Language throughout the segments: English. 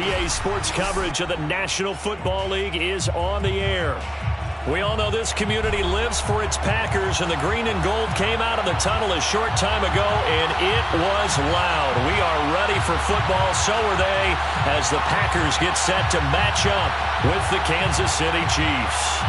EA Sports coverage of the National Football League is on the air. We all know this community lives for its Packers, and the green and gold came out of the tunnel a short time ago, and it was loud. We are ready for football, so are they, as the Packers get set to match up with the Kansas City Chiefs.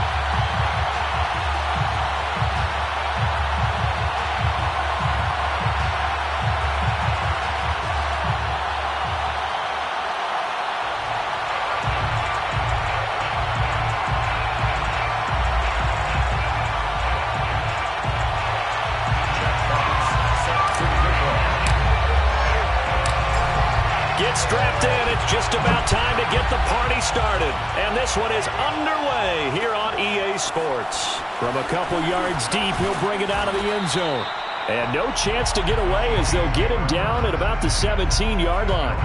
Strapped in, it's just about time to get the party started. And this one is underway here on EA Sports. From a couple yards deep, he'll bring it out of the end zone. And no chance to get away as they'll get him down at about the 17-yard line.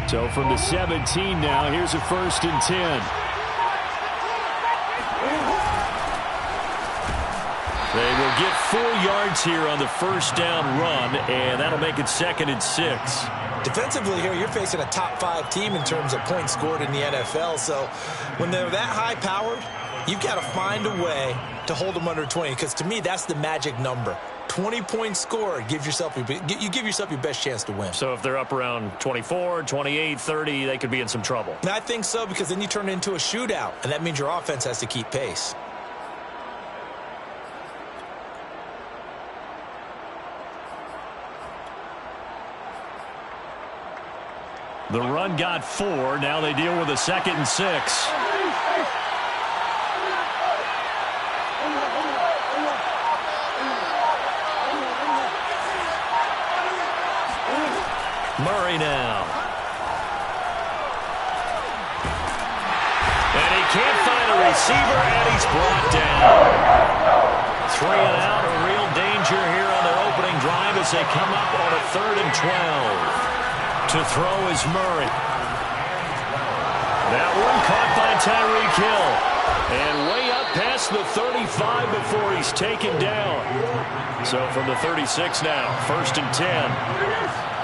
So from the 17 now, here's a 1st and 10. They will get 4 yards here on the first down run, and that'll make it 2nd and 6. Defensively here, you're facing a top 5 team in terms of points scored in the NFL. So when they're that high-powered, you've got to find a way to hold them under 20, because to me, that's the magic number. 20 points scored, you give yourself your best chance to win. So if they're up around 24, 28, 30, they could be in some trouble. And I think so, because then you turn it into a shootout, and that means your offense has to keep pace. The run got 4. Now they deal with a 2nd and 6. Murray now. And he can't find a receiver, and he's brought down. 3 and out, a real danger here on their opening drive as they come up on a 3rd and 12. To throw is Murray. That one caught by Tyreek Hill. And way up past the 35 before he's taken down. So from the 36 now, 1st and 10.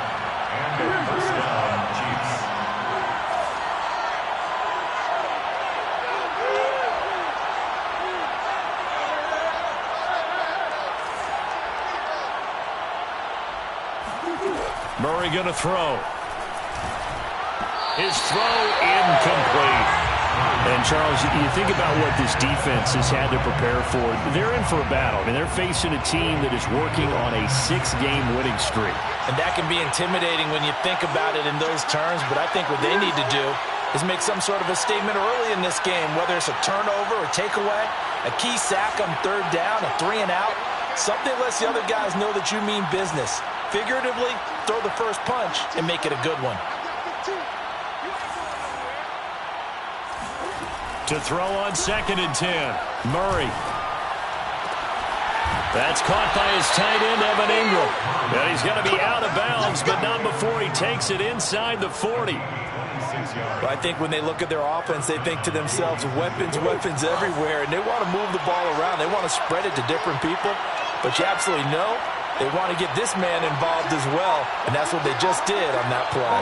Murray going to throw. His throw incomplete. And, Charles, you think about what this defense has had to prepare for. They're in for a battle. I mean, they're facing a team that is working on a 6-game winning streak. And that can be intimidating when you think about it in those terms. But I think what they need to do is make some sort of a statement early in this game, whether it's a turnover or takeaway, a key sack on 3rd down, a 3 and out. Something lets the other guys know that you mean business. Figuratively, throw the first punch and make it a good one. To throw on 2nd and 10. Murray. That's caught by his tight end, Evan Ingram. And he's going to be out of bounds, but not before he takes it inside the 40. Well, I think when they look at their offense, they think to themselves, weapons, weapons everywhere, and they want to move the ball around. They want to spread it to different people, but you absolutely know they want to get this man involved as well, and that's what they just did on that play.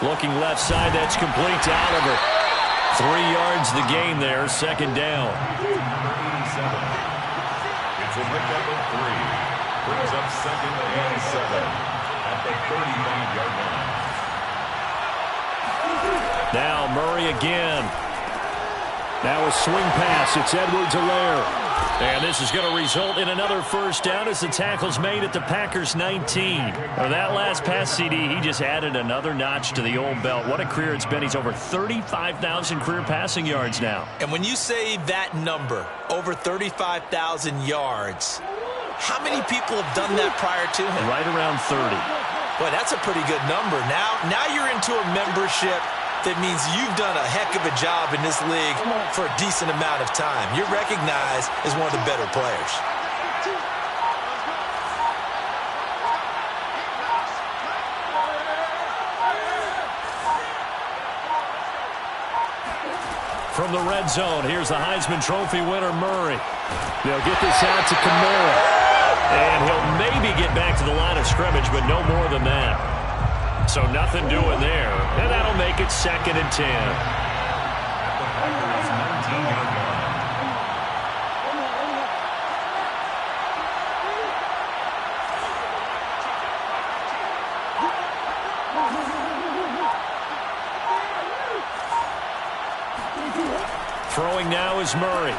Looking left side, that's complete to Oliver. 3 yards the game there, 2nd down. It's a pickup of 3. Brings up 2nd and 7 at the 35-yard line. Now Murray again. Now a swing pass. It's Edwards-Helaire. And this is going to result in another first down as the tackle's made at the Packers 19. Now, that last pass CD, he just added another notch to the old belt. What a career it's been. He's over 35,000 career passing yards now. And when you say that number, over 35,000 yards, how many people have done that prior to him? Right around 30. Boy, that's a pretty good number. Now you're into a membership that means you've done a heck of a job in this league for a decent amount of time. You're recognized as one of the better players. From the red zone, here's the Heisman Trophy winner, Murray. They'll get this out to Kamara. And he'll maybe get back to the line of scrimmage, but no more than that. So nothing doing there. And that'll make it 2nd and 10. At the Packers' 19-yard line. Throwing now is Murray.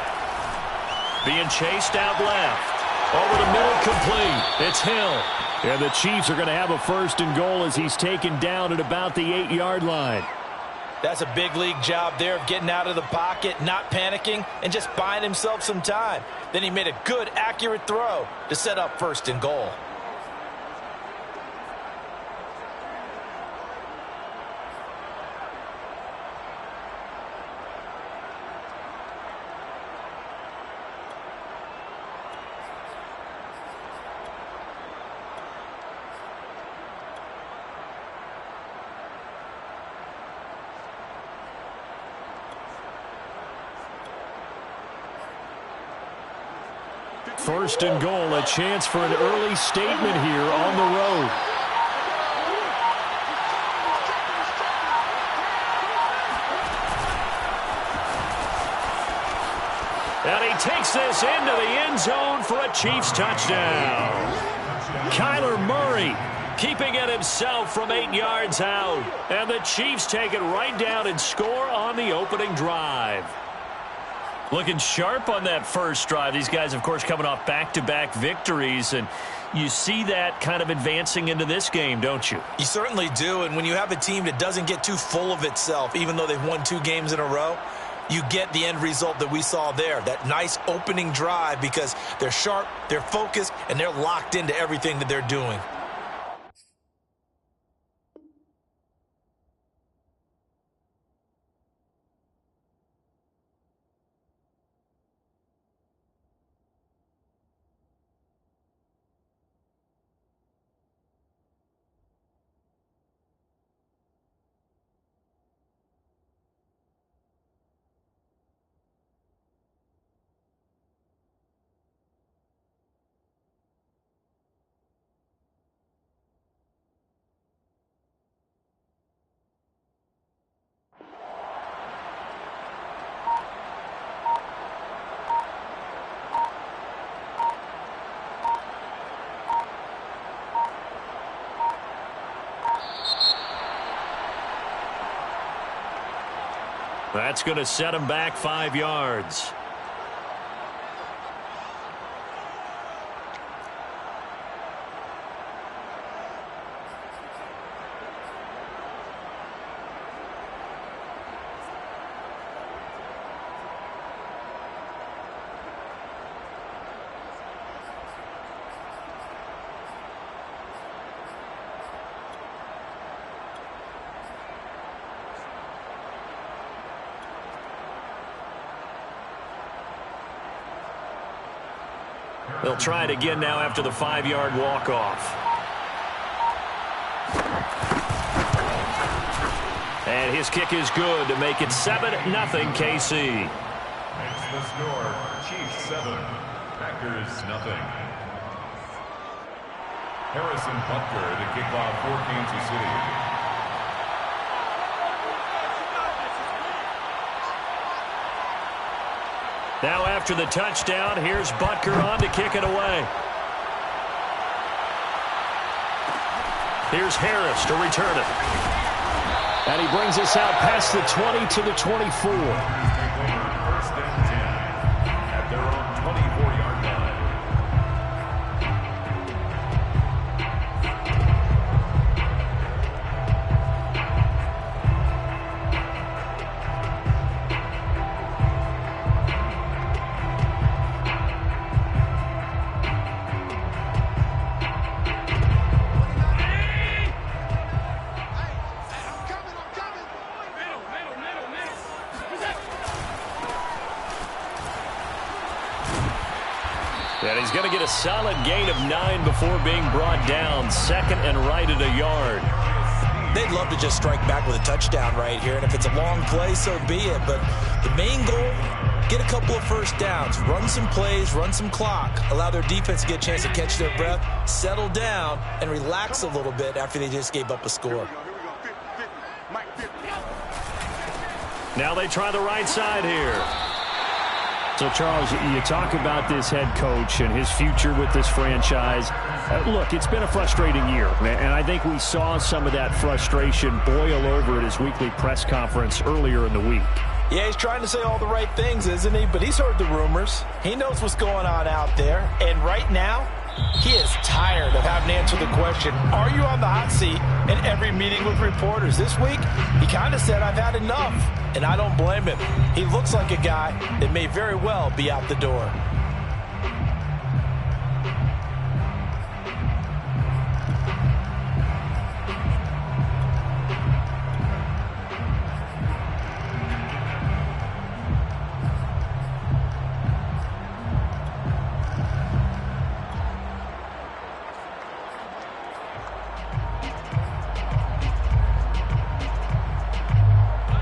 Being chased out left. Over the middle, complete. It's Hill. And the Chiefs are going to have a 1st and goal as he's taken down at about the 8-yard line. That's a big league job there of getting out of the pocket, not panicking, and just buying himself some time. Then he made a good, accurate throw to set up 1st and goal. First and goal, a chance for an early statement here on the road. And he takes this into the end zone for a Chiefs touchdown. Kyler Murray keeping it himself from 8 yards out. And the Chiefs take it right down and score on the opening drive. Looking sharp on that first drive. These guys, of course, coming off back-to-back victories, and you see that kind of advancing into this game, don't you? You certainly do, and when you have a team that doesn't get too full of itself, even though they've won 2 games in a row, you get the end result that we saw there, that nice opening drive, because they're sharp, they're focused, and they're locked into everything that they're doing. That's going to set him back 5 yards. They'll try it again now after the 5-yard walk-off. And his kick is good to make it 7-0 KC. Makes the score Chiefs 7, Packers nothing. Harrison Butker to kick off for Kansas City. Now after the touchdown, here's Butker on to kick it away. Here's Harris to return it. And he brings us out past the 20 to the 24. First and 10 at their own 24. a solid gain of 9 before being brought down. Second and right at a yard. They'd love to just strike back with a touchdown right here, and if it's a long play, so be it. But the main goal, get a couple of first downs, run some plays, run some clock, allow their defense to get a chance to catch their breath, settle down, and relax a little bit after they just gave up a score. Now they try the right side here. So, Charles, you talk about this head coach and his future with this franchise. Look, it's been a frustrating year, and I think we saw some of that frustration boil over at his weekly press conference earlier in the week. Yeah, he's trying to say all the right things, isn't he? But he's heard the rumors. He knows what's going on out there. And right now, he is tired of having to answer the question, are you on the hot seat in every meeting with reporters? This week, he kind of said, I've had enough. And I don't blame him. He looks like a guy that may very well be out the door.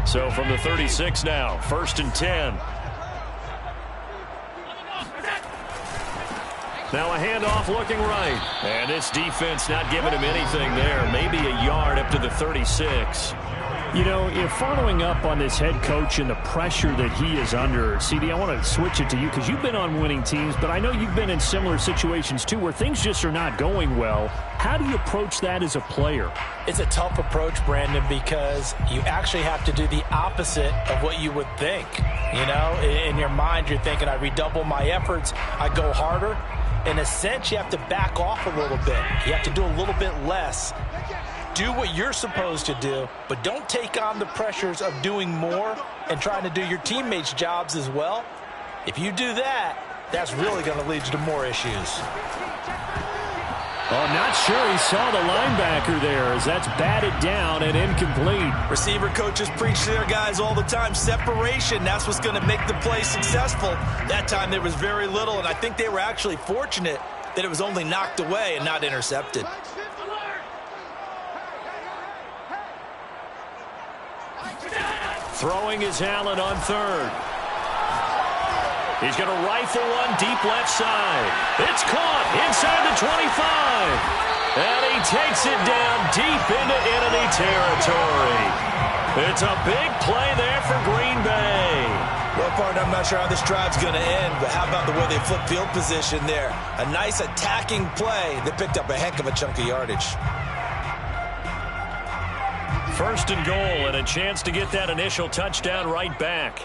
So from the 36 now, 1st and 10. Now a handoff looking right. And this defense not giving him anything there. Maybe a yard up to the 36. You know, if following up on this head coach and the pressure that he is under, CD, I want to switch it to you because you've been on winning teams, but I know you've been in similar situations too where things just are not going well. How do you approach that as a player? It's a tough approach, Brandon, because you actually have to do the opposite of what you would think. You know, in your mind, you're thinking, I redouble my efforts, I go harder. In a sense, you have to back off a little bit. You have to do a little bit less. Do what you're supposed to do, but don't take on the pressures of doing more and trying to do your teammates' jobs as well. If you do that, that's really going to lead you to more issues. Oh, not sure he saw the linebacker there as that's batted down and incomplete. Receiver coaches preach to their guys all the time. Separation, that's what's going to make the play successful. That time there was very little, and I think they were actually fortunate that it was only knocked away and not intercepted. Throwing is Allen on 3rd. He's going to rifle one deep left side. It's caught inside the 25. And he takes it down deep into enemy territory. It's a big play there for Green Bay. Well, partner, I'm not sure how this drive's going to end, but how about the way they flip field position there? A nice attacking play that picked up a heck of a chunk of yardage. 1st and goal and a chance to get that initial touchdown right back.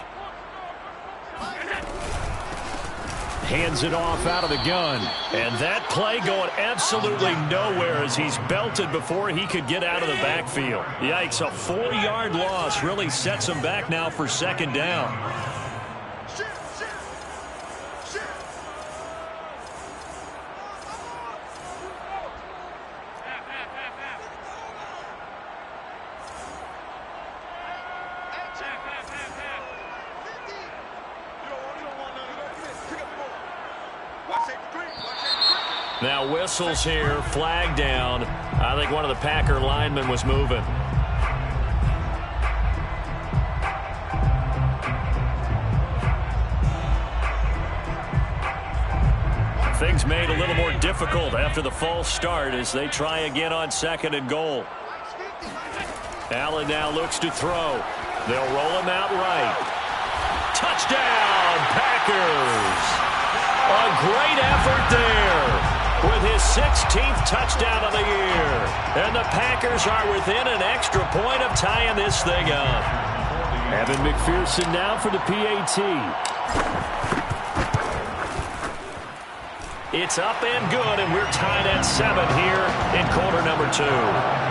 Hands it off out of the gun. And that play going absolutely nowhere as he's belted before he could get out of the backfield. Yikes, a 4-yard loss really sets him back now for 2nd down. Now whistles here, flag down. I think one of the Packer linemen was moving. Things made a little more difficult after the false start as they try again on 2nd and goal. Allen now looks to throw. They'll roll him out right. Touchdown, Packers! A great effort there with his 16th touchdown of the year. And the Packers are within an extra point of tying this thing up. Evan McPherson now for the PAT. It's up and good, and we're tied at 7 here in quarter number 2.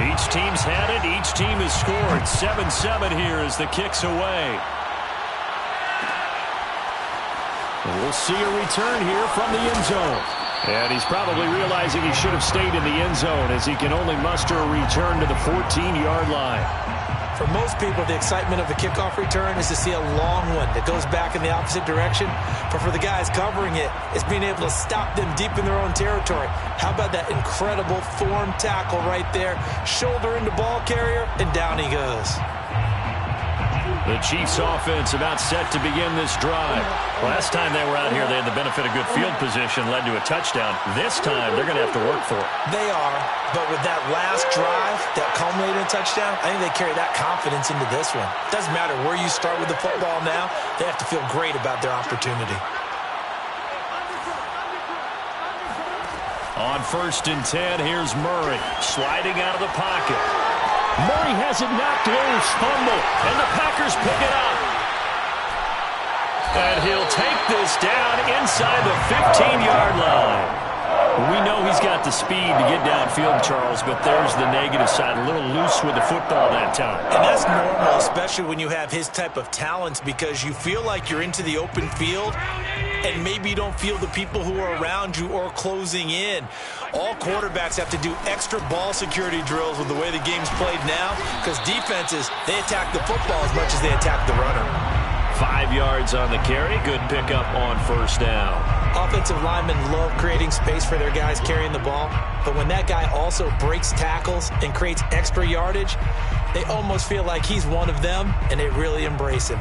Each team's had it. Each team has scored. 7-7 here as the kick's away. We'll see a return here from the end zone. And he's probably realizing he should have stayed in the end zone as he can only muster a return to the 14-yard line. For most people, the excitement of a kickoff return is to see a long one that goes back in the opposite direction. But for the guys covering it, it's being able to stop them deep in their own territory. How about that incredible form tackle right there? Shoulder into ball carrier, and down he goes. The Chiefs offense about set to begin this drive. Last time they were out here, they had the benefit of good field position, led to a touchdown. This time, they're going to have to work for it. They are, but with that last drive that culminated in a touchdown, I think they carry that confidence into this one. Doesn't matter where you start with the football now, they have to feel great about their opportunity. On 1st and 10, here's Murray sliding out of the pocket. Murray has it knocked loose. Fumble, and the Packers pick it up. And he'll take this down inside the 15-yard line. We know he's got the speed to get downfield, Charles, but there's the negative side. A little loose with the football that time. And that's normal, especially when you have his type of talents, because you feel like you're into the open field and maybe you don't feel the people who are around you or closing in. All quarterbacks have to do extra ball security drills with the way the game's played now, because defenses, they attack the football as much as they attack the runner. 5 yards on the carry. Good pickup on 1st down. Offensive linemen love creating space for their guys carrying the ball, but when that guy also breaks tackles and creates extra yardage, they almost feel like he's one of them, and they really embrace him.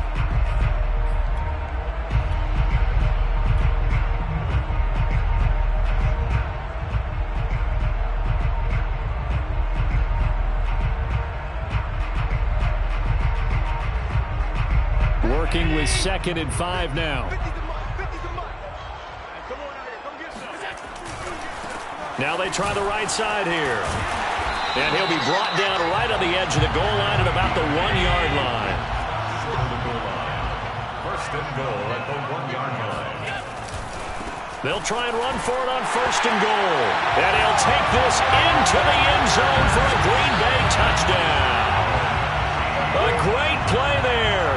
Working with 2nd and 5 now. Now they try the right side here. And he'll be brought down right on the edge of the goal line at about the 1-yard line. 1st and goal at the 1-yard line. They'll try and run for it on 1st and goal. And he'll take this into the end zone for a Green Bay touchdown. A great play there.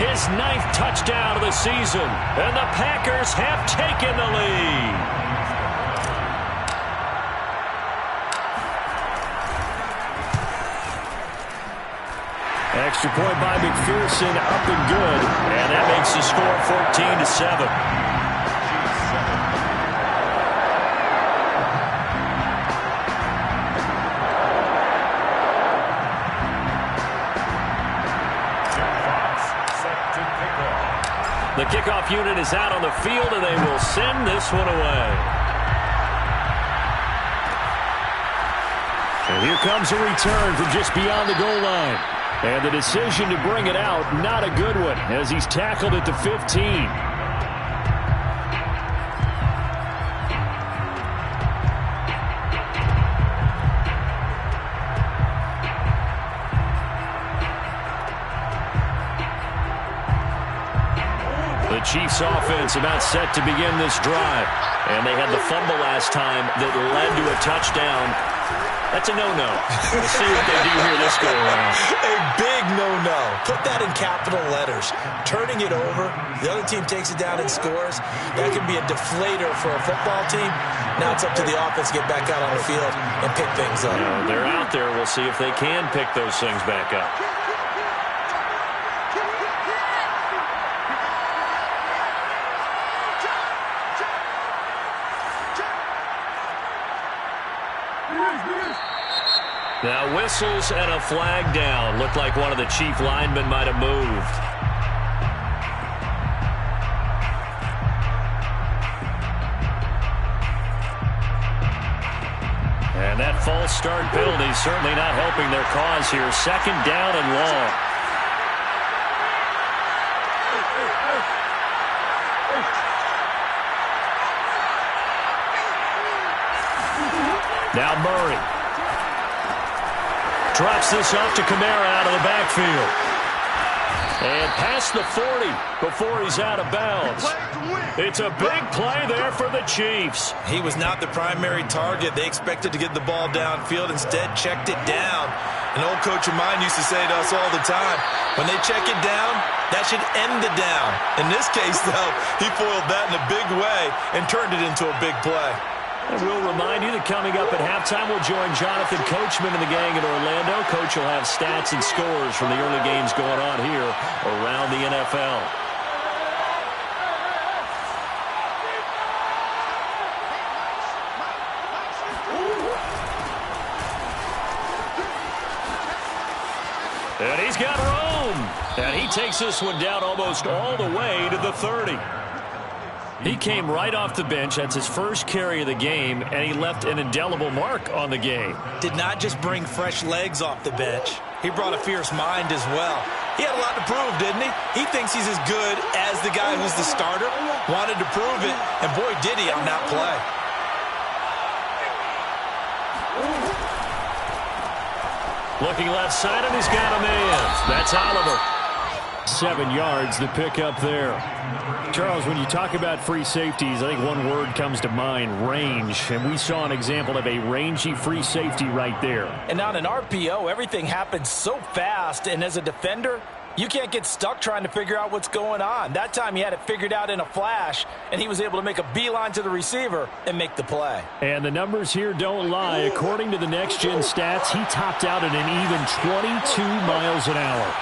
His 9th touchdown of the season. And the Packers have taken the lead. Extra point by McPherson, up and good. And that makes the score 14-7. The kickoff unit is out on the field, and they will send this one away. And here comes a return from just beyond the goal line. And the decision to bring it out, not a good one, as he's tackled at the 15. The Chiefs offense about set to begin this drive. And they had the fumble last time that led to a touchdown. That's a no-no. We'll see what they do here this go around. A big no-no. Put that in capital letters. Turning it over, the other team takes it down and scores. That can be a deflator for a football team. Now it's up to the offense to get back out on the field and pick things up. They're out there. We'll see if they can pick those things back up. Now whistles and a flag down. Looked like one of the Chief linemen might have moved. And that false start penalty certainly not helping their cause here. 2nd down and long. Now Murray. Drops this off to Kamara out of the backfield. And past the 40 before he's out of bounds. It's a big play there for the Chiefs. He was not the primary target. They expected to get the ball downfield. Instead, checked it down. An old coach of mine used to say to us all the time, when they check it down, that should end the down. In this case, though, he foiled that in a big way and turned it into a big play. And we'll remind you that coming up at halftime, we'll join Jonathan Coachman and the gang in Orlando. Coach will have stats and scores from the early games going on here around the NFL. And he's got room. And he takes this one down almost all the way to the 30. He came right off the bench. That's his first carry of the game, and he left an indelible mark on the game. Did not just bring fresh legs off the bench. He brought a fierce mind as well. He had a lot to prove, didn't he? He thinks he's as good as the guy who's the starter. Wanted to prove it, and boy, did he on that play. Looking left side, and he's got a man. That's Oliver. 7 yards, the pickup there. Charles, when you talk about free safeties, I think one word comes to mind, range. And we saw an example of a rangy free safety right there. And on an RPO, everything happens so fast. And as a defender, you can't get stuck trying to figure out what's going on. That time he had it figured out in a flash, and he was able to make a beeline to the receiver and make the play. And the numbers here don't lie. According to the Next Gen stats, he topped out at an even 22 miles an hour.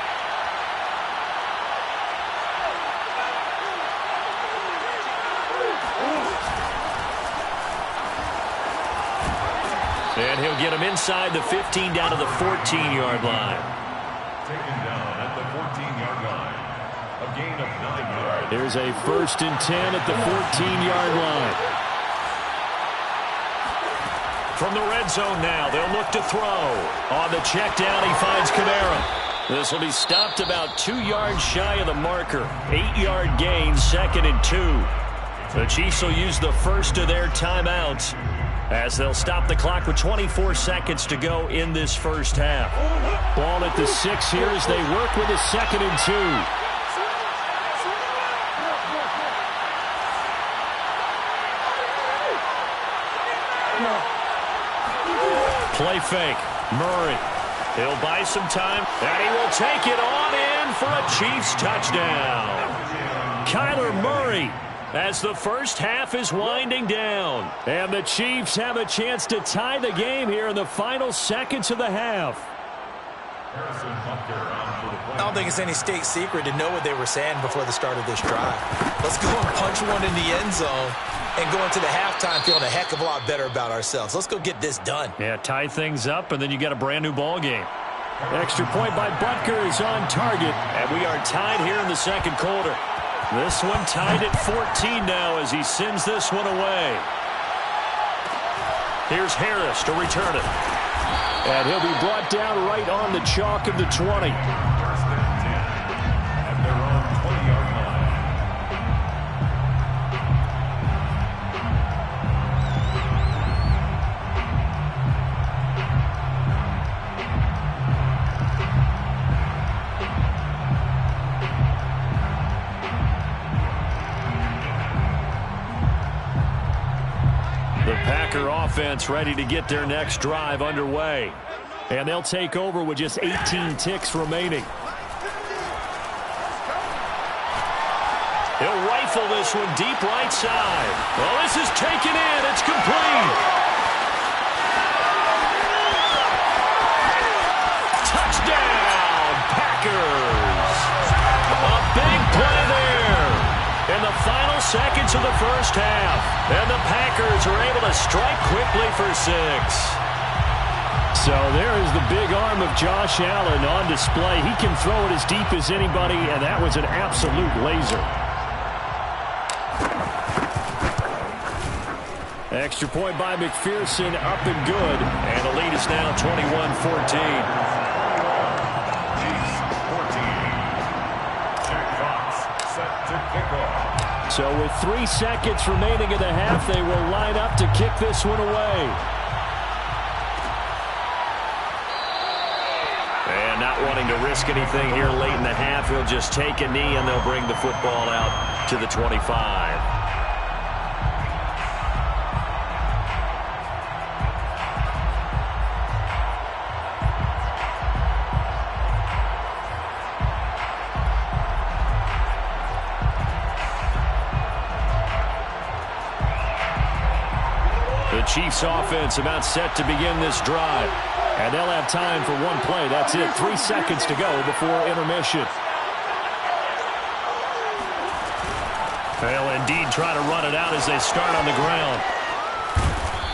And he'll get him inside the 15 down to the 14-yard line. Taken down at the 14-yard line. A gain of 9 yards. There's a 1st and 10 at the 14-yard line. From the red zone now, they'll look to throw. On the check down, he finds Kamara. This will be stopped about 2 yards shy of the marker. 8-yard gain, 2nd and 2. The Chiefs will use the first of their timeouts as they'll stop the clock with 24 seconds to go in this first half. Ball at the 6 here as they work with a 2nd and 2. Play fake. Murray. He'll buy some time, and he will take it on in for a Chiefs touchdown. Kyler Murray, as the first half is winding down. And the Chiefs have a chance to tie the game here in the final seconds of the half. I don't think it's any state secret to know what they were saying before the start of this drive. Let's go and punch one in the end zone and go into the halftime feeling a heck of a lot better about ourselves. Let's go get this done. Yeah, tie things up, and then you got a brand new ball game. Extra point by Butker is on target. And we are tied here in the second quarter. This one tied at 14 now as he sends this one away. Here's Harris to return it. And he'll be brought down right on the chalk of the 20. 1st and 10 at their own 20-yard line. The Packer offense ready to get their next drive underway. And they'll take over with just 18 ticks remaining. He'll rifle this one deep right side. Well, this is taken in. It's complete. Touchdown, Packers. A big play there in the final seconds of the first half. And the Packers are able to strike quickly for 6. So there is the big arm of Josh Allen on display. He can throw it as deep as anybody, and that was an absolute laser. Extra point by McPherson, up and good. And the lead is now 21-14. Chiefs 14. Jack Fox set to kick off. So with 3 seconds remaining in the half, they will line up to kick this one away. And not wanting to risk anything here late in the half, he'll just take a knee and they'll bring the football out to the 25. Chiefs offense about set to begin this drive. And they'll have time for one play. That's it. 3 seconds to go before intermission. They'll indeed try to run it out as they start on the ground.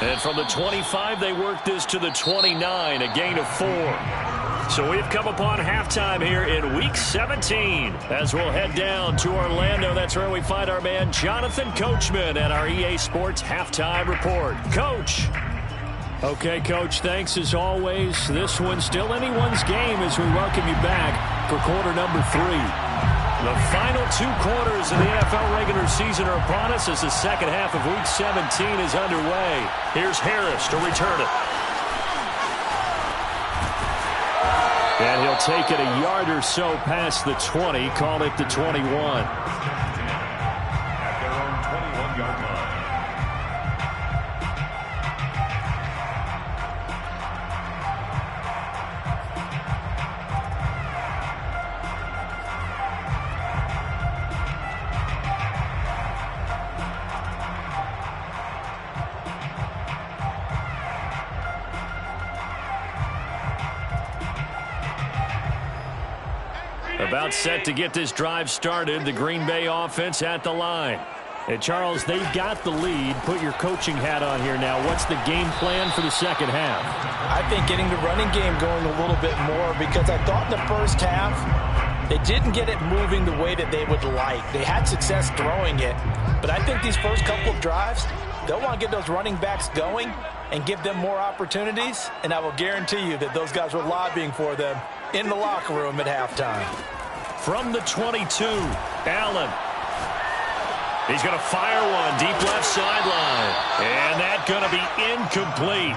And from the 25, they work this to the 29, a gain of 4. So we've come upon halftime here in Week 17. As we'll head down to Orlando, that's where we find our man Jonathan Coachman at our EA Sports Halftime Report. Coach. Okay, Coach, thanks as always. This one's still anyone's game as we welcome you back for quarter number 3. The final 2 quarters of the NFL regular season are upon us as the second half of Week 17 is underway. Here's Harris to return it. And he'll take it a yard or so past the 20, call it the 21. At their own 21-yard line. About set to get this drive started, the Green Bay offense at the line. And Charles, they've got the lead. Put your coaching hat on here now. What's the game plan for the second half? I think getting the running game going a little bit more, because I thought in the first half they didn't get it moving the way that they would like. They had success throwing it, but I think these first couple of drives, they'll want to get those running backs going and give them more opportunities, and I will guarantee you that those guys were lobbying for them in the locker room at halftime. From the 22, Allen. He's going to fire one deep left sideline. And that's going to be incomplete.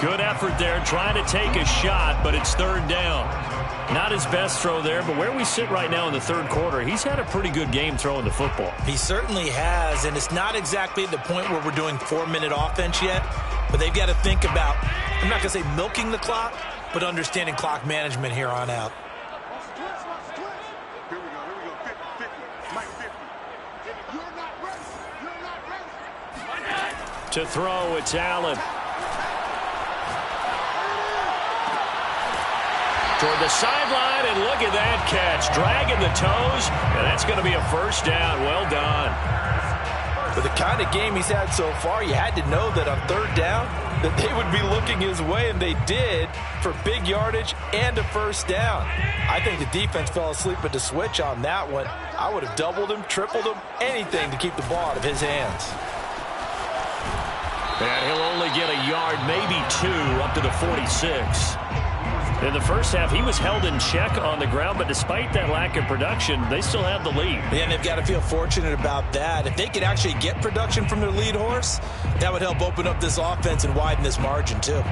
Good effort there trying to take a shot, but it's third down. Not his best throw there, but where we sit right now in the third quarter, he's had a pretty good game throwing the football. He certainly has, and it's not exactly the point where we're doing 4-minute offense yet, but they've got to think about, I'm not going to say milking the clock, but understanding clock management here on out. To throw, it's Allen. Toward the sideline, and look at that catch. Dragging the toes, and that's going to be a first down. Well done. For the kind of game he's had so far, you had to know that on third down that they would be looking his way, and they did, for big yardage and a first down. I think the defense fell asleep at the switch on that one. I would have doubled him, tripled him, anything to keep the ball out of his hands. And he'll only get a yard, maybe 2, up to the 46. In the first half, he was held in check on the ground, but despite that lack of production, they still have the lead. And they've got to feel fortunate about that. If they could actually get production from their lead horse, that would help open up this offense and widen this margin, too.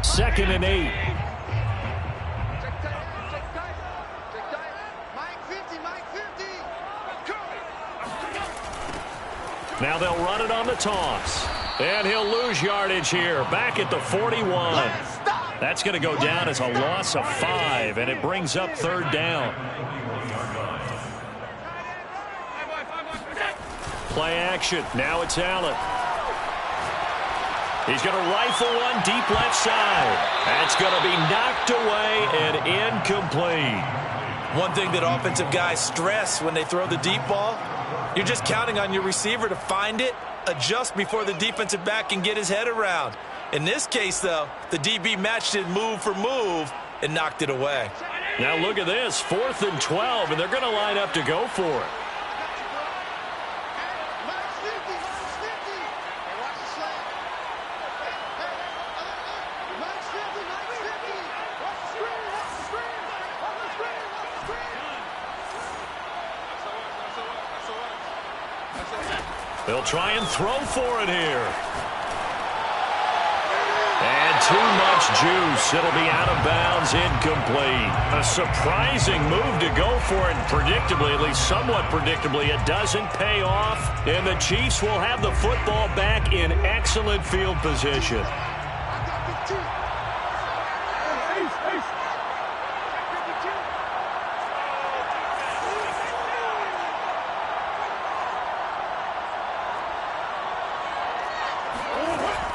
2nd and 8. Now they'll run it on the toss. And he'll lose yardage here. Back at the 41. That's going to go down as a loss of 5, and it brings up third down. Play action. Now it's Allen. He's going to rifle one deep left side. That's going to be knocked away and incomplete. One thing that offensive guys stress when they throw the deep ball, you're just counting on your receiver to find it, adjust before the defensive back can get his head around. In this case, though, the DB matched it move for move and knocked it away. Now look at this, 4th and 12, and they're going to line up to go for it. They'll try and throw for it here. And too much juice. It'll be out of bounds, incomplete. A surprising move to go for it. Predictably, at least somewhat predictably, it doesn't pay off. And the Chiefs will have the football back in excellent field position.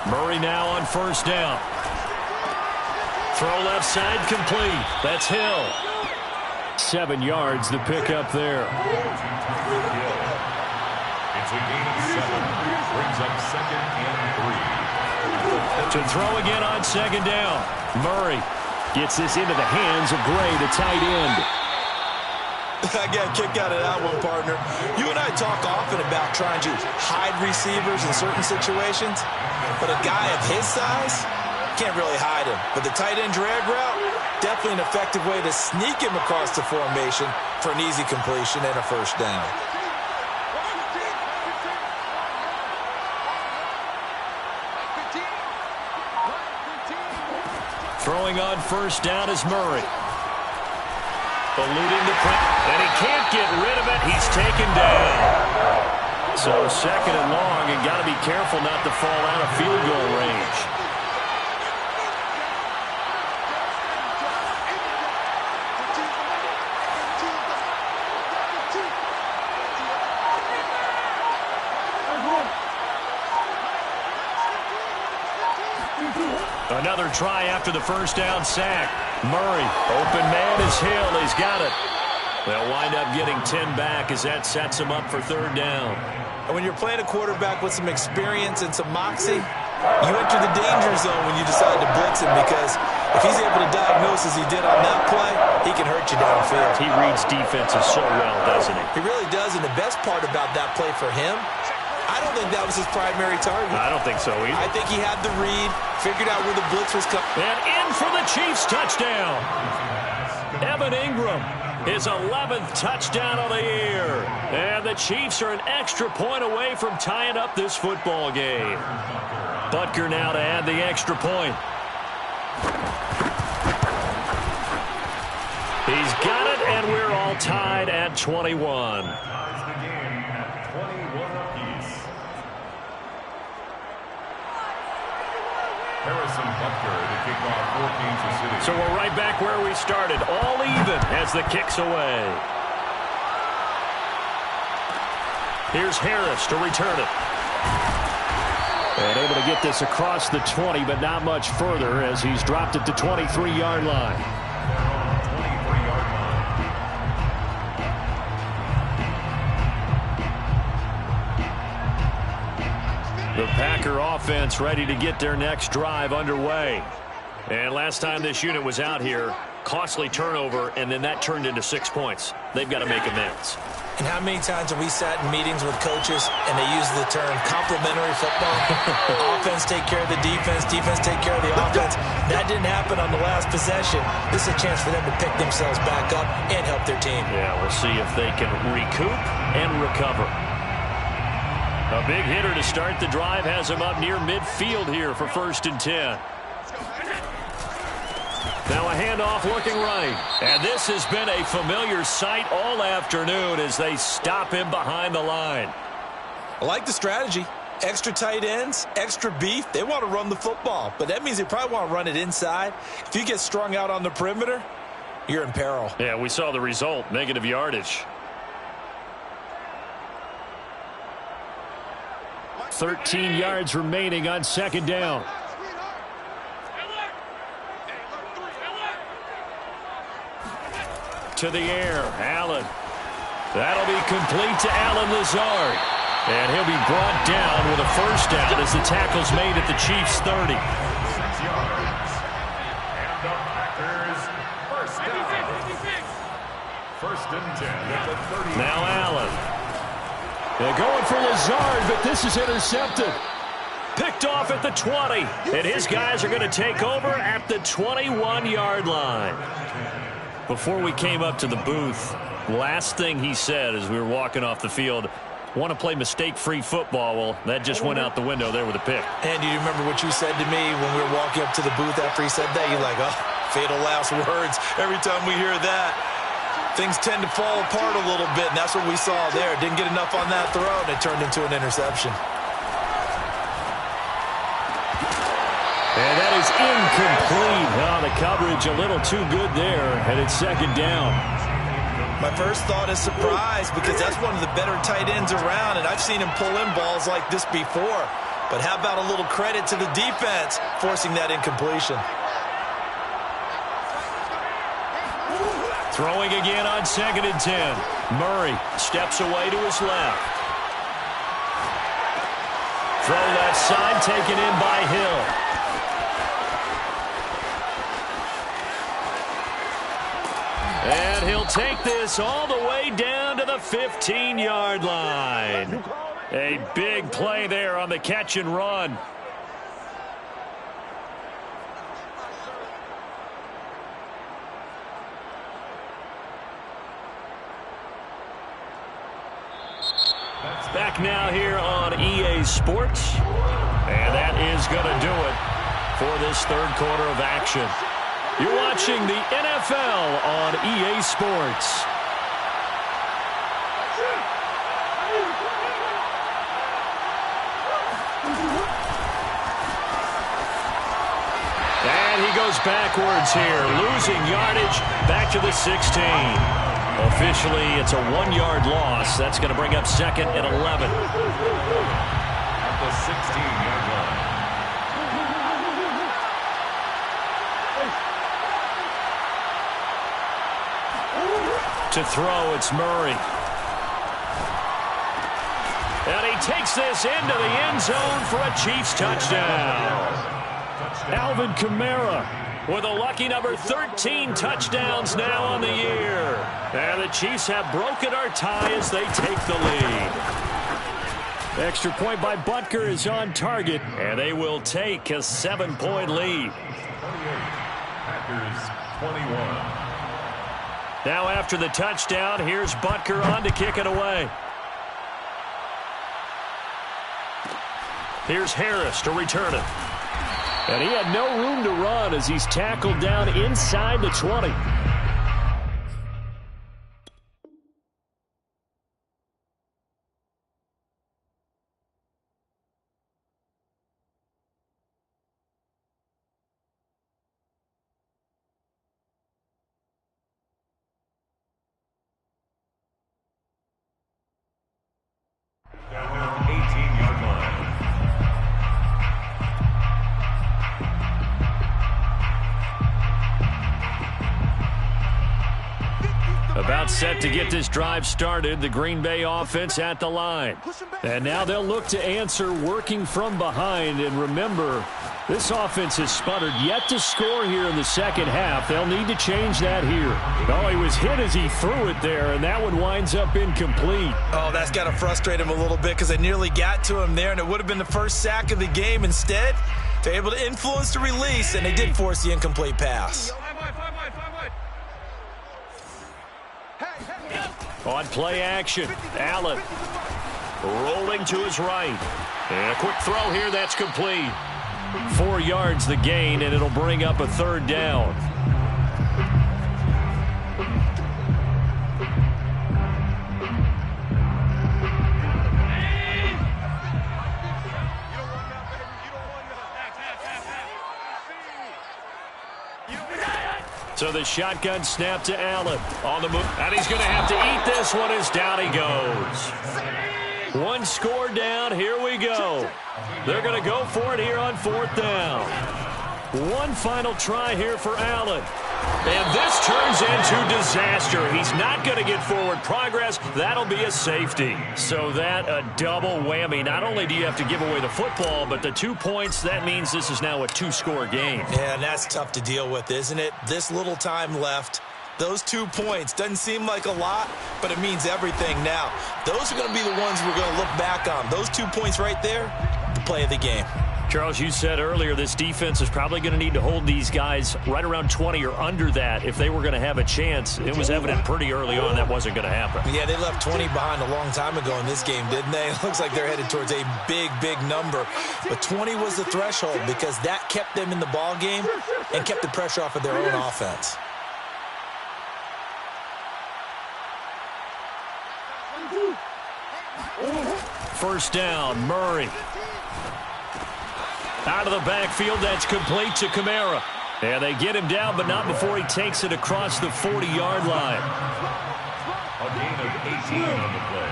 Murray now on first down. Throw left side complete. That's Hill. 7 yards, the pickup there. It's a gain of 7. Brings up 2nd and 3. To throw again on 2nd down. Murray gets this into the hands of Gray, the tight end. I got a kick out of that one, partner. You and I talk often about trying to hide receivers in certain situations, but a guy of his size can't really hide him. But the tight end drag route, definitely an effective way to sneak him across the formation for an easy completion and a first down. Throwing on first down is Murray. Eluding the pressure, and he can't get rid of it. He's taken down. So 2nd and long, and got to be careful not to fall out of field goal range. Another try after the first down sack. Murray, open man is Hill. He's got it. They'll wind up getting 10 back as that sets him up for 3rd down. And when you're playing a quarterback with some experience and some moxie, you enter the danger zone when you decide to blitz him, because if he's able to diagnose as he did on that play, he can hurt you downfield. He reads defenses so well, doesn't he? He really does, and the best part about that play for him, I don't think that was his primary target. I don't think so either. I think he had the read, figured out where the blitz was coming. And in for the Chiefs touchdown. Evan Ingram, his 11th touchdown of the year. And the Chiefs are an extra point away from tying up this football game. Butker now to add the extra point. He's got it, and we're all tied at 21. Harrison Butker to kick off for Kansas City. So we're right back where we started, all even as the kick's away. Here's Harris to return it. And able to get this across the 20, but not much further as he's dropped it to 23-yard line. The Packer offense ready to get their next drive underway. And last time this unit was out here, costly turnover, and then that turned into 6 points. They've got to make amends. And how many times have we sat in meetings with coaches and they use the term complementary football? Offense take care of the defense, defense take care of the offense. That didn't happen on the last possession. This is a chance for them to pick themselves back up and help their team. Yeah, we'll see if they can recoup and recover. A big hitter to start the drive has him up near midfield here for 1st and 10. Now a handoff looking right. And this has been a familiar sight all afternoon as they stop him behind the line. I like the strategy. Extra tight ends, extra beef. They want to run the football, but that means they probably want to run it inside. If you get strung out on the perimeter, you're in peril. Yeah, we saw the result, negative yardage. 13 yards remaining on 2nd down. To the air, Allen. That'll be complete to Allen Lazard. And he'll be brought down with a first down as the tackle's made at the Chiefs' 30. 6 yards. And the Packers first down. 1st and 10 at the 30. Now Allen. They're going for Lazard, but this is intercepted. Picked off at the 20. And his guys are going to take over at the 21-yard line. Before we came up to the booth, last thing he said as we were walking off the field, want to play mistake-free football. Well, that just went out the window there with a pick. And do you remember what you said to me when we were walking up to the booth after he said that? You're like, oh, fatal last words. Every time we hear that, things tend to fall apart a little bit, and that's what we saw there. Didn't get enough on that throw, and it turned into an interception. And that is incomplete. Oh, the coverage a little too good there, and it's 2nd down. My first thought is surprise, because that's one of the better tight ends around, and I've seen him pull in balls like this before. But how about a little credit to the defense forcing that incompletion? Throwing again on 2nd and 10. Murray steps away to his left. Throw left side taken in by Hill. And he'll take this all the way down to the 15-yard line. A big play there on the catch and run. Back now here on EA Sports. And that is going to do it for this third quarter of action. You're watching the NFL on EA Sports. And he goes backwards here, losing yardage back to the 16. Officially, it's a 1-yard loss. That's going to bring up 2nd and 11. At the 16-yard line. To throw, it's Murray. And he takes this into the end zone for a Chiefs touchdown. Alvin Kamara with a lucky number 13 touchdowns now on the year. And the Chiefs have broken our tie as they take the lead. Extra point by Butker is on target, and they will take a 7-point lead. 28, Packers 21. Now after the touchdown, here's Butker on to kick it away. Here's Harris to return it. And he had no room to run as he's tackled down inside the 20. Down to the 18-yard line. About set to get this drive started, the Green Bay offense at the line. And now they'll look to answer working from behind. And remember, this offense has sputtered yet to score here in the second half. They'll need to change that here. Oh, he was hit as he threw it there, and that one winds up incomplete. Oh, that's got to frustrate him a little bit because they nearly got to him there, and it would have been the first sack of the game. Instead, they're able to influence the release, and they did force the incomplete pass. On play action, Allen rolling to his right. And a quick throw here, that's complete. 4 yards the gain, and it'll bring up a 3rd down. So the shotgun snap to Allen on the move. And he's going to have to eat this one as down he goes. 1 score down. Here we go. They're going to go for it here on 4th down. 1 final try here for Allen. And this turns into disaster. He's not going to get forward progress. That'll be a safety. So that a double whammy. Not only do you have to give away the football, but the 2 points, that means this is now a 2-score game. Yeah, and that's tough to deal with, isn't it? This little time left. Those 2 points doesn't seem like a lot, but it means everything now. Those are going to be the ones we're going to look back on. Those 2 points right there, the play of the game. Charles, you said earlier this defense is probably going to need to hold these guys right around 20 or under that if they were going to have a chance. It was evident pretty early on that wasn't going to happen. Yeah, they left 20 behind a long time ago in this game, didn't they? It looks like they're headed towards a big, big number. But 20 was the threshold because that kept them in the ball game and kept the pressure off of their own offense. First down, Murray. Out of the backfield, that's complete to Kamara. And they get him down, but not before he takes it across the 40-yard line. A gain of 18 on the play.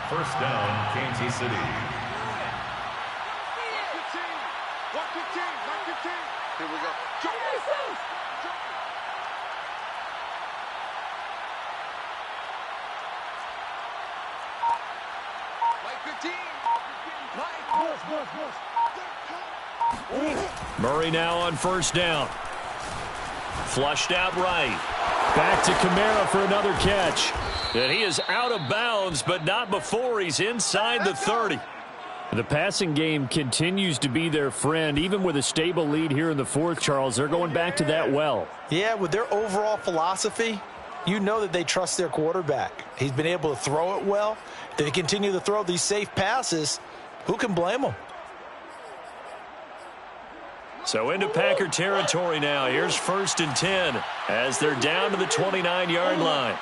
First down, Kansas City. Murray now on first down. Flushed out right. Back to Kamara for another catch. And he is out of bounds, but not before he's inside the 30. The passing game continues to be their friend. Even with a stable lead here in the fourth, Charles, they're going back to that well. Yeah, with their overall philosophy, you know that they trust their quarterback. He's been able to throw it well. If they continue to throw these safe passes, who can blame them? So into Packer territory now. Here's 1st and 10 as they're down to the 29-yard line.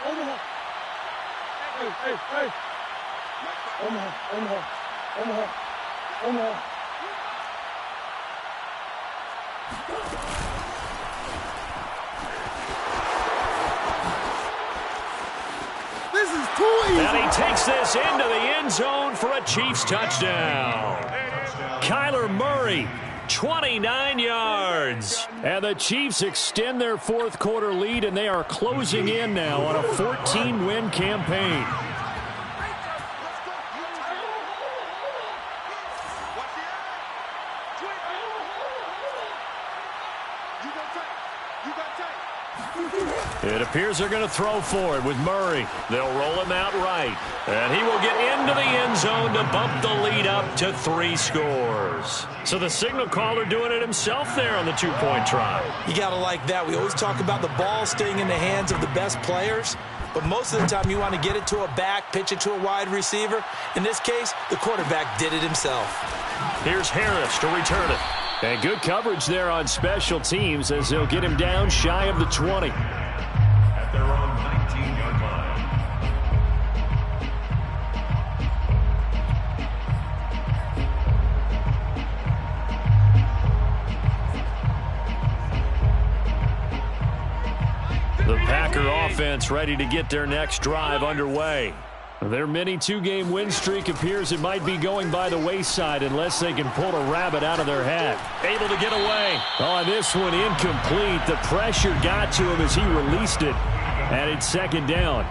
This is too easy. And he takes this into the end zone for a Chiefs touchdown. Kyler Murray, 29 yards. And the Chiefs extend their fourth quarter lead, and they are closing in now on a 14-win campaign. It appears they're going to throw for it with Murray. They'll roll him out right. And he will get into the end zone to bump the lead up to 3 scores. So the signal caller doing it himself there on the two-point try. You got to like that. We always talk about the ball staying in the hands of the best players. But most of the time you want to get it to a back, pitch it to a wide receiver. In this case, the quarterback did it himself. Here's Harris to return it. And good coverage there on special teams as they'll get him down shy of the 20. At their own 19-yard line. The Packer offense ready to get their next drive underway. Their mini two-game win streak appears it might be going by the wayside unless they can pull a rabbit out of their hat. Able to get away. Oh, this one incomplete. The pressure got to him as he released it. And it's 2nd down.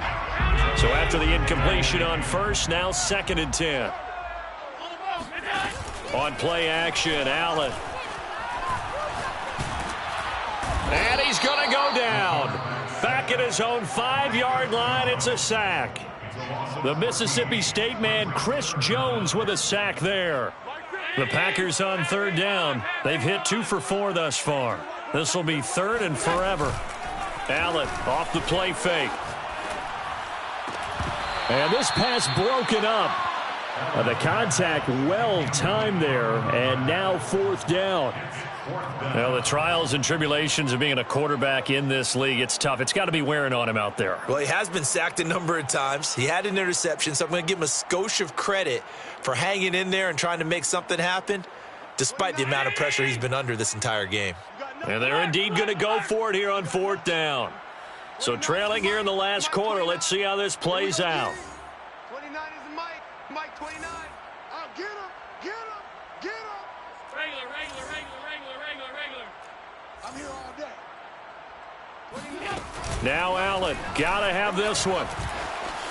So after the incompletion on first, now 2nd and 10. On play action, Allen. And he's going to go down. Back at his own 5-yard line, it's a sack. The Mississippi State man, Chris Jones, with a sack there. The Packers on 3rd down. They've hit 2 for 4 thus far. This will be 3rd and forever. Allen off the play fake. And this pass broken up. The contact well timed there, and now 4th down. Well, the trials and tribulations of being a quarterback in this league, it's tough. It's got to be wearing on him out there. Well, he has been sacked a number of times. He had an interception, so I'm going to give him a skosh of credit for hanging in there and trying to make something happen, despite the amount of pressure he's been under this entire game. And they're indeed going to go for it here on 4th down. So trailing here in the last quarter, let's see how this plays out. 29 is Mike. Mike 29. Oh, get him. Get him. Get him. Regular. I'm here all day. 29. Now Allen, got to have this one.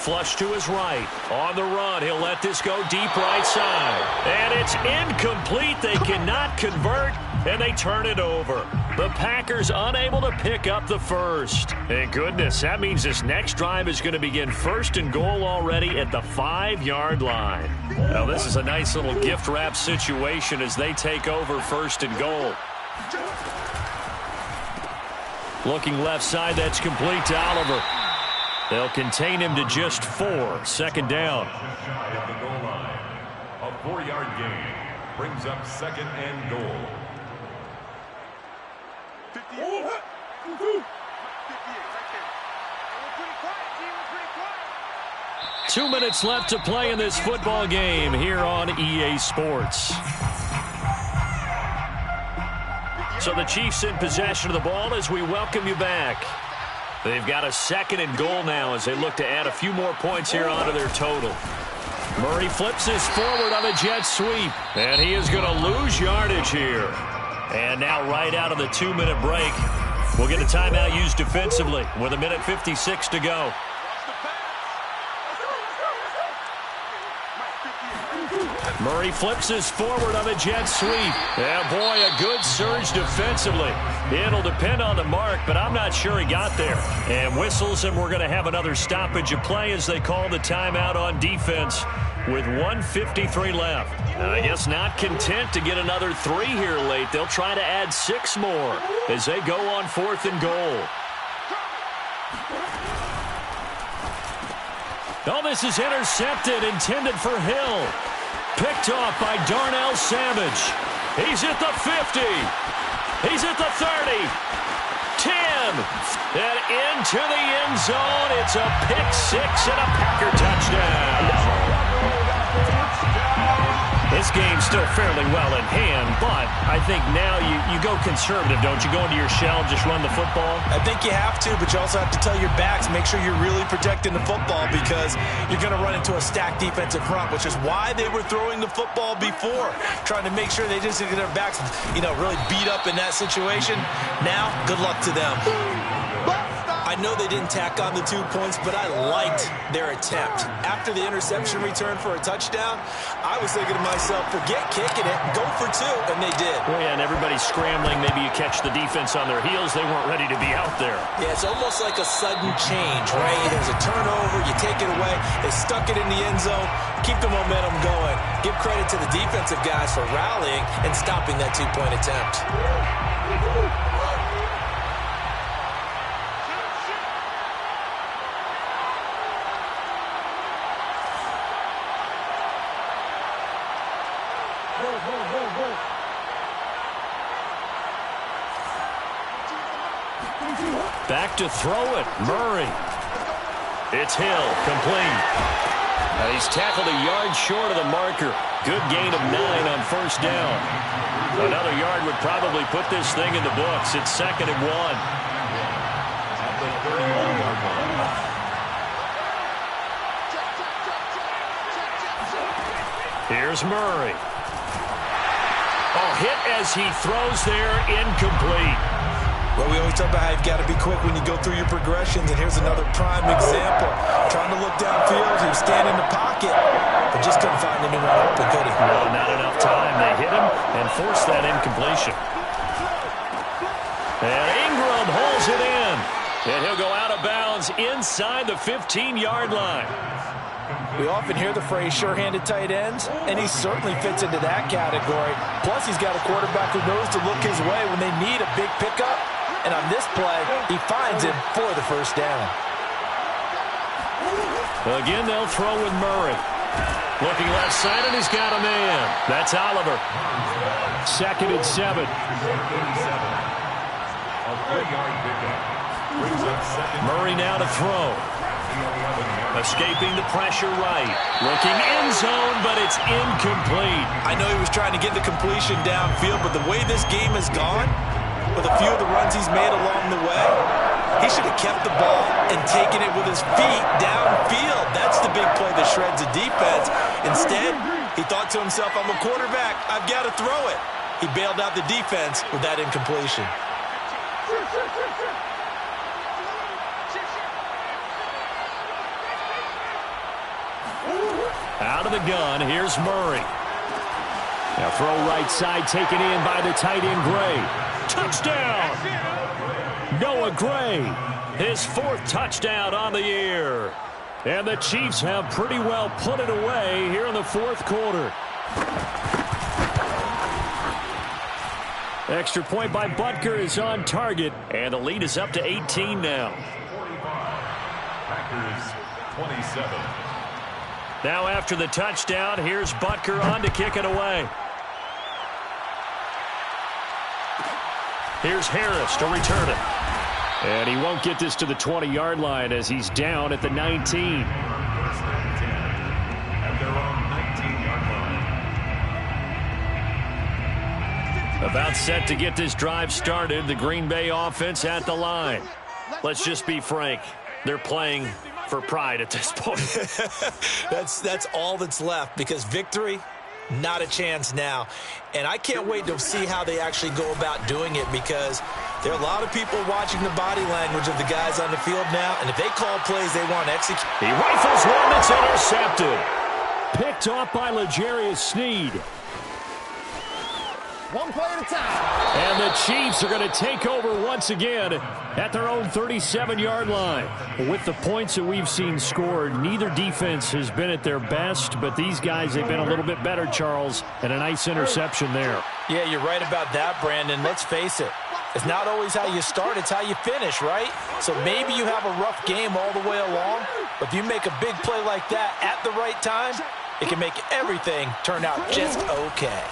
Flush to his right. On the run, he'll let this go deep right side. And it's incomplete. They cannot convert, and they turn it over. The Packers unable to pick up the first. Thank goodness, that means this next drive is going to begin 1st and goal already at the 5-yard line. Now, this is a nice little gift wrap situation as they take over 1st and goal. Looking left side, that's complete to Oliver. They'll contain him to just 4. 2nd down. Shy of the goal line. A 4-yard gain brings up 2nd and goal. 58. 58 right there. We're pretty quiet, team. We're pretty quiet. 2 minutes left to play in this football game here on EA Sports. So the Chiefs in possession of the ball as we welcome you back. They've got a 2nd and goal now as they look to add a few more points here onto their total. Murray flips this forward on a jet sweep, and he is going to lose yardage here. And now right out of the 2-minute break, we'll get a timeout used defensively with 1:56 to go. Murray flips his forward on a jet sweep. Yeah, boy, a good surge defensively. It'll depend on the mark, but I'm not sure he got there. And whistles, and we're going to have another stoppage of play as they call the timeout on defense with 1:53 left. And I guess not content to get another 3 here late. They'll try to add 6 more as they go on 4th and goal. Oh, this is intercepted, intended for Hill. Picked off by Darnell Savage. He's at the 50. He's at the 30. 10. And into the end zone. It's a pick 6 and a Packer touchdown. This game's still fairly well in hand, but I think now you go conservative, don't you? Go into your shell, just run the football? I think you have to, but you also have to tell your backs, make sure you're really protecting the football because you're going to run into a stacked defensive front, which is why they were throwing the football before, trying to make sure they just get their backs, really beat up in that situation. Now, good luck to them. I know they didn't tack on the 2 points, but I liked their attempt. After the interception return for a touchdown, I was thinking to myself, forget kicking it, go for 2, and they did. Well, yeah, and everybody's scrambling. Maybe you catch the defense on their heels. They weren't ready to be out there. Yeah, it's almost like a sudden change, right? There's a turnover, you take it away, they stuck it in the end zone, keep the momentum going. Give credit to the defensive guys for rallying and stopping that 2-point attempt. Back to throw it. Murray. It's Hill. Complete. He's tackled a yard short of the marker. Good gain of 9 on 1st down. Another yard would probably put this thing in the books. It's 2nd and 1. Here's Murray. Oh, hit as he throws there. Incomplete. Well, we always talk about how you've got to be quick when you go through your progressions, and here's another prime example. Trying to look downfield, he was standing in the pocket, but just couldn't find anyone open, could he? No, not enough time. They hit him and forced that incompletion. And Ingram holds it in, and he'll go out of bounds inside the 15-yard line. We often hear the phrase sure-handed tight ends, and he certainly fits into that category. Plus, he's got a quarterback who knows to look his way when they need a big pickup. And on this play, he finds him for the 1st down. Again, they'll throw with Murray. Looking left side, and he's got a man. That's Oliver. 2nd and 7. Murray now to throw. Escaping the pressure right. Looking end zone, but it's incomplete. I know he was trying to get the completion downfield, but the way this game has gone, with a few of the runs he's made along the way, he should have kept the ball and taken it with his feet downfield. That's the big play that shreds the defense. Instead, he thought to himself, I'm a quarterback. I've got to throw it. He bailed out the defense with that incompletion. Out of the gun, here's Murray. Now throw right side, taken in by the tight end Gray. Touchdown! Noah Gray, his 4th touchdown on the year. And the Chiefs have pretty well put it away here in the 4th quarter. Extra point by Butker is on target, and the lead is up to 18 now. Packers 27. Now after the touchdown, here's Butker on to kick it away. Here's Harris to return it. And he won't get this to the 20-yard line as he's down at the 19. First and 10 at their own 19-yard line. About set to get this drive started. The Green Bay offense at the line. Let's just be frank. They're playing for pride at this point. That's all that's left, because victory, not a chance now. And I can't wait to see how they actually go about doing it, because there are a lot of people watching the body language of the guys on the field now, and if they call plays they want to execute. He rifles one that's intercepted. Picked off by L'Jarius Sneed. One play at a time. And the Chiefs are going to take over once again at their own 37-yard line. With the points that we've seen scored, neither defense has been at their best, but these guys have been a little bit better, Charles, and a nice interception there. Yeah, you're right about that, Brandon. Let's face it. It's not always how you start, it's how you finish, right? So maybe you have a rough game all the way along, but if you make a big play like that at the right time, it can make everything turn out just okay.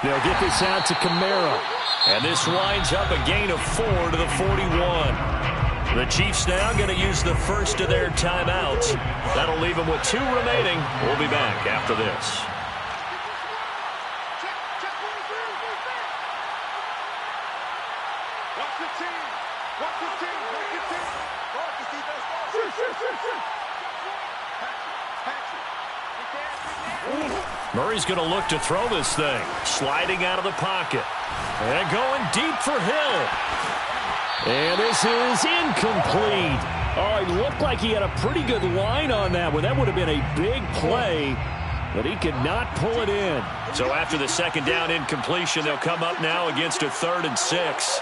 They'll get this out to Kamara. And this winds up a gain of 4 to the 41. The Chiefs now going to use the first of their timeouts. That'll leave them with 2 remaining. We'll be back after this. Murray's going to look to throw this thing. Sliding out of the pocket. And going deep for Hill. And this is incomplete. Oh, it looked like he had a pretty good line on that one. That would have been a big play, but he could not pull it in. So after the second down incompletion, they'll come up now against a 3rd and 6.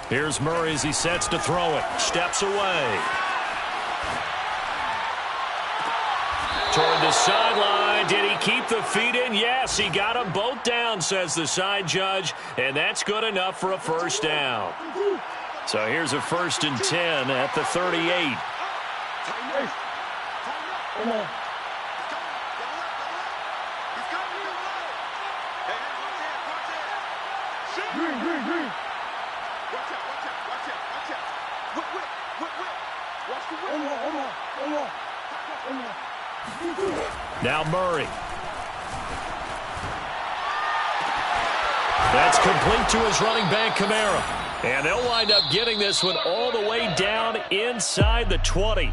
Here's Murray as he sets to throw it. Steps away. Toward the sideline. Did he keep the feet in? Yes, he got them both down, says the side judge. And that's good enough for a first down. So here's a 1st and 10 at the 38. Come on. Green. Now Murray. That's complete to his running back, Kamara. And they'll wind up getting this one all the way down inside the 20.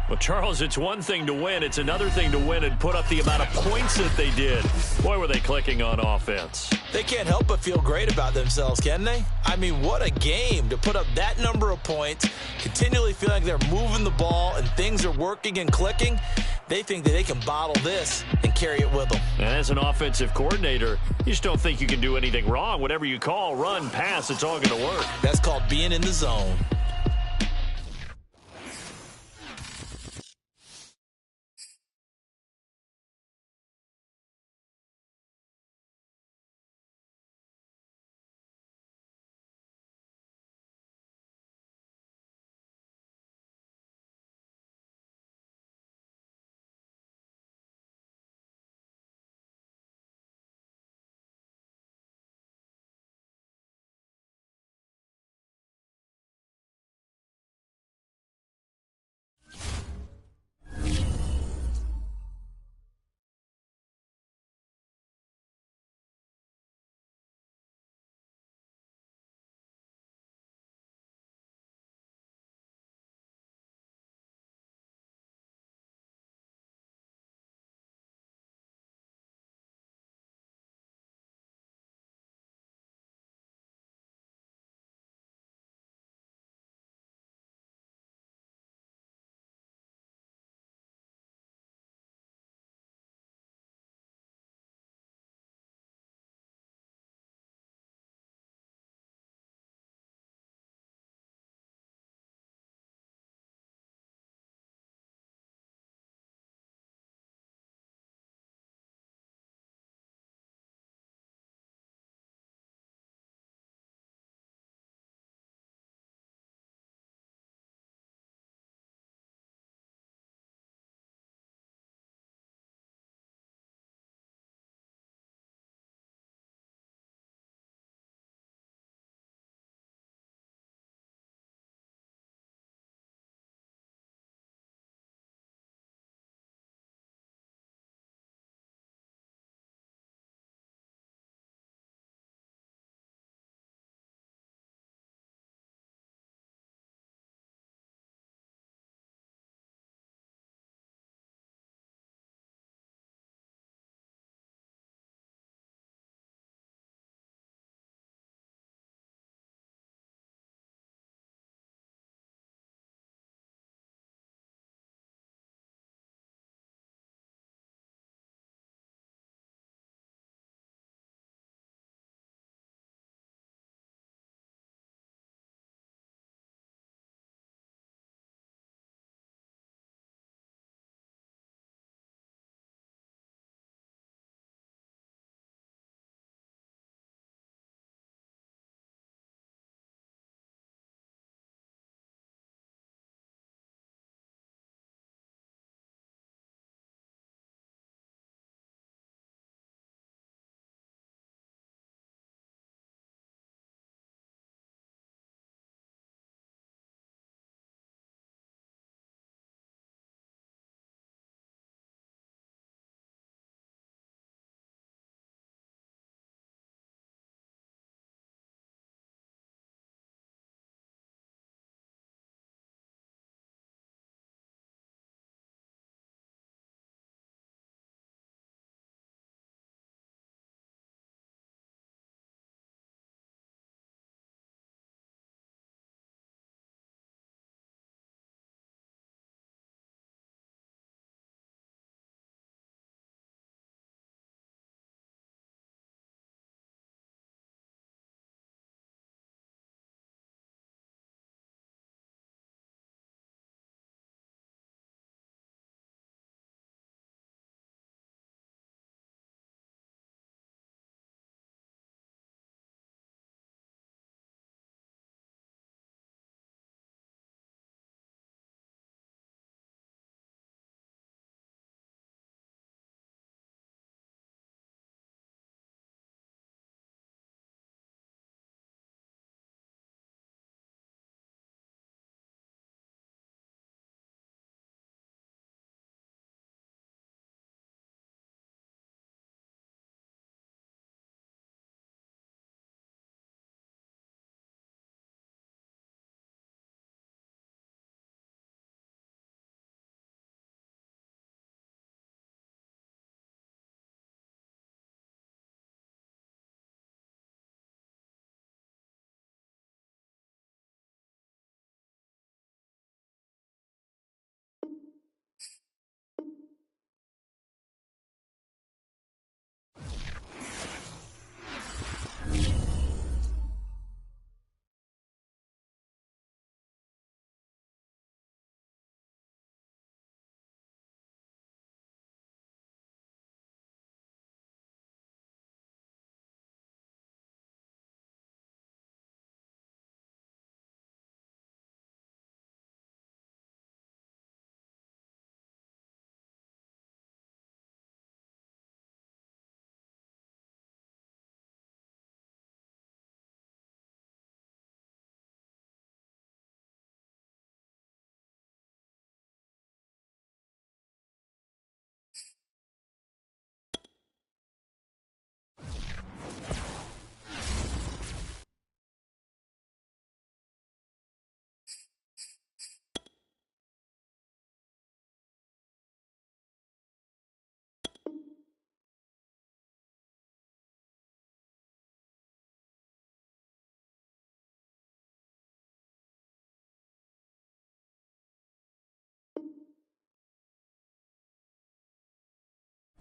Well, Charles, it's one thing to win. It's another thing to win and put up the amount of points that they did. Boy, were they clicking on offense. They can't help but feel great about themselves, can they? I mean, what a game to put up that number of points, continually feeling like they're moving the ball and things are working and clicking. They think that they can bottle this and carry it with them. And as an offensive coordinator, you just don't think you can do anything wrong. Whatever you call, run, pass, it's all going to work. That's called being in the zone.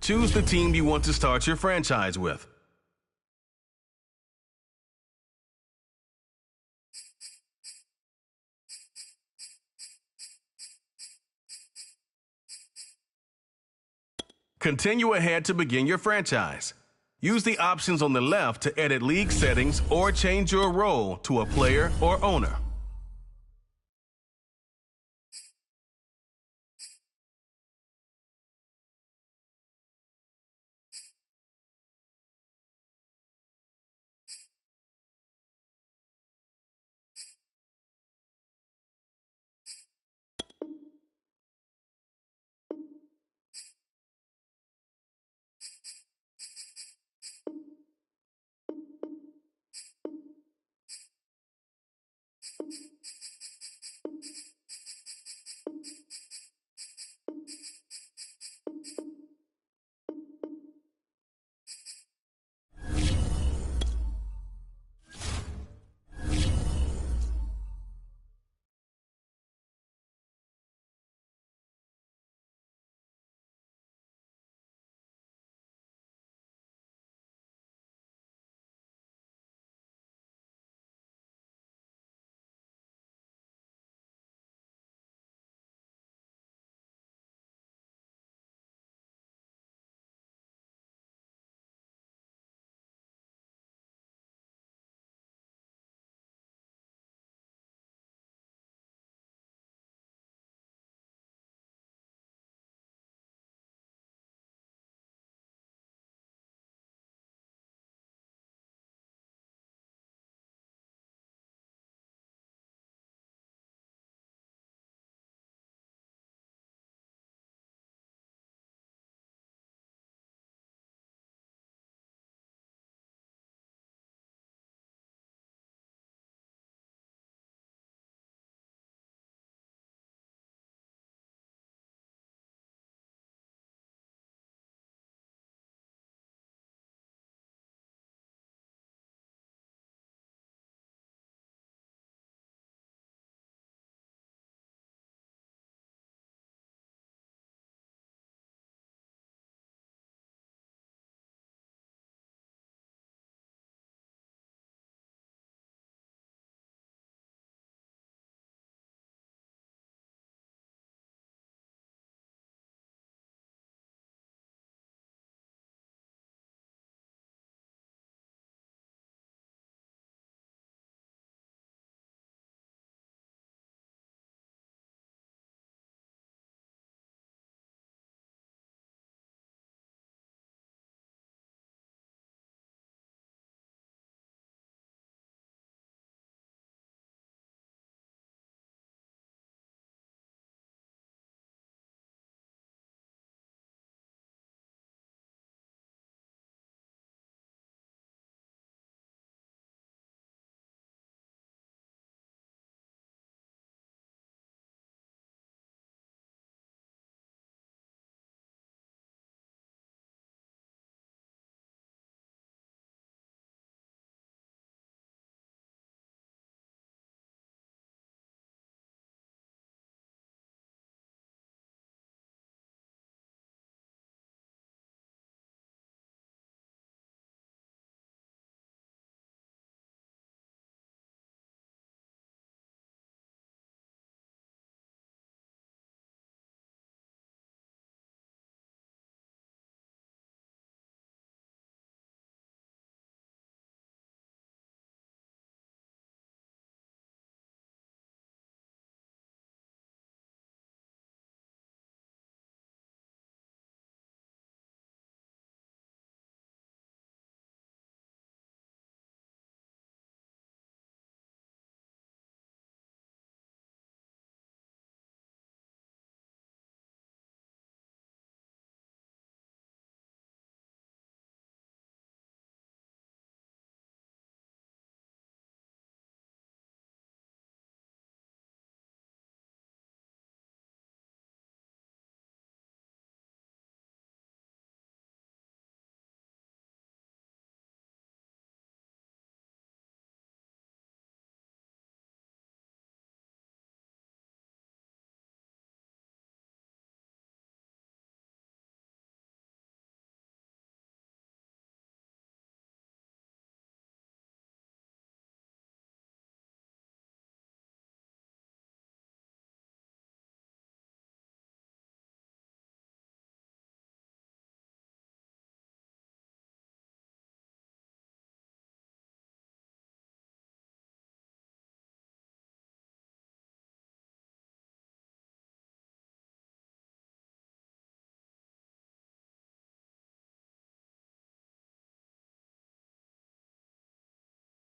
Choose the team you want to start your franchise with. Continue ahead to begin your franchise. Use the options on the left to edit league settings or change your role to a player or owner.